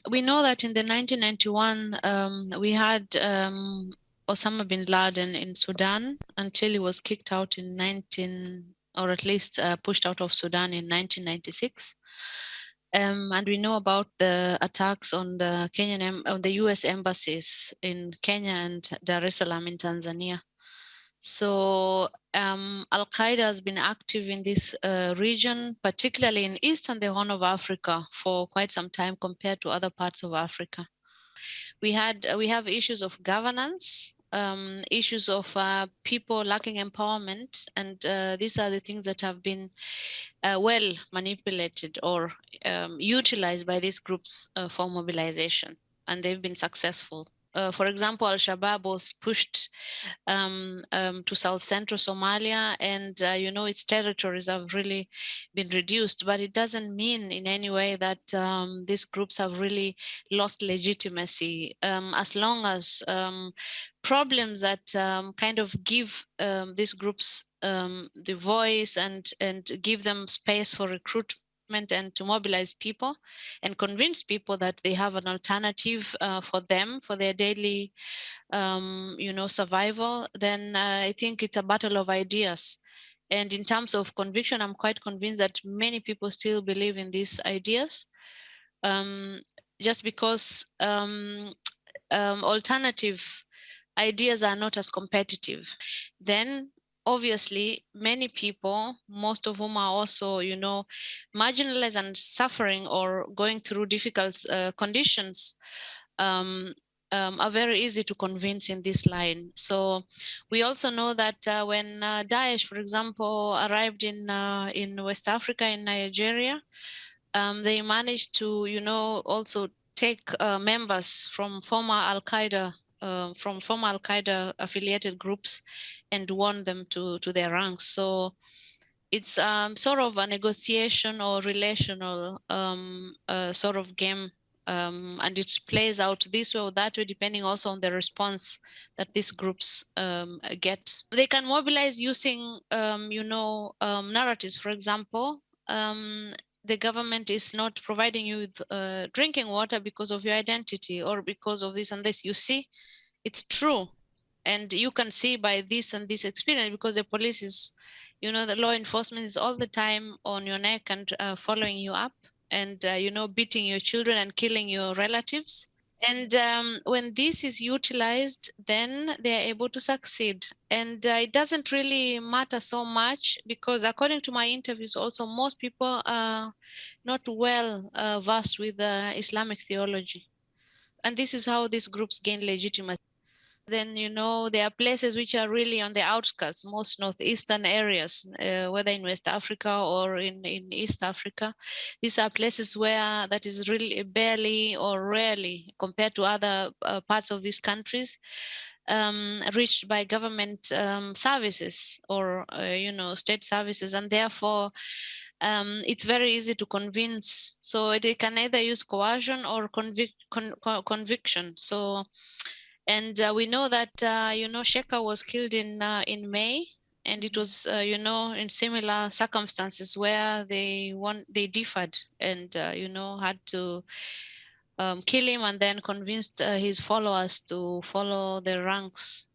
we know that in the 1991, we had Osama bin Laden in Sudan until he was kicked out in or at least pushed out of Sudan in 1996. And we know about the attacks on the on the U.S. embassies in Kenya and Dar es Salaam in Tanzania. So Al-Qaeda has been active in this region, particularly in East and the Horn of Africa, for quite some time compared to other parts of Africa. We have issues of governance, issues of people lacking empowerment, and these are the things that have been well manipulated or utilized by these groups for mobilization, and they've been successful. For example, Al-Shabaab was pushed to South Central Somalia, and its territories have really been reduced, but it doesn't mean in any way that these groups have really lost legitimacy, as long as problems that kind of give these groups the voice and give them space for recruitment and to mobilize people and convince people that they have an alternative for them, for their daily survival, then I think it's a battle of ideas. And in terms of conviction, I'm quite convinced that many people still believe in these ideas, just because alternative ideas are not as competitive. Then obviously many people, most of whom are also marginalized and suffering or going through difficult conditions, are very easy to convince in this line. So we also know that when Daesh, for example, arrived in West Africa, in Nigeria, they managed to also take members from former Al-Qaeda affiliated groups and won them to their ranks. So it's sort of a negotiation or relational sort of game, and it plays out this way or that way, depending also on the response that these groups get. They can mobilize using narratives. For example, the government is not providing you with drinking water because of your identity or because of this and this. You see, it's true. And you can see by this and this experience, because the police is, the law enforcement is all the time on your neck and following you up and, beating your children and killing your relatives. And when this is utilized, then they're able to succeed. And it doesn't really matter so much, because according to my interviews also, most people are not well versed with Islamic theology. And this is how these groups gain legitimacy. Then, there are places which are really on the outskirts, most northeastern areas, whether in West Africa or in East Africa. These are places where that is really barely or rarely, compared to other parts of these countries, reached by government services or, state services. And therefore, it's very easy to convince. So they can either use coercion or conviction. So, and we know that Sheka was killed in May, and it was in similar circumstances where they differed and had to kill him, and then convinced his followers to follow the ranks.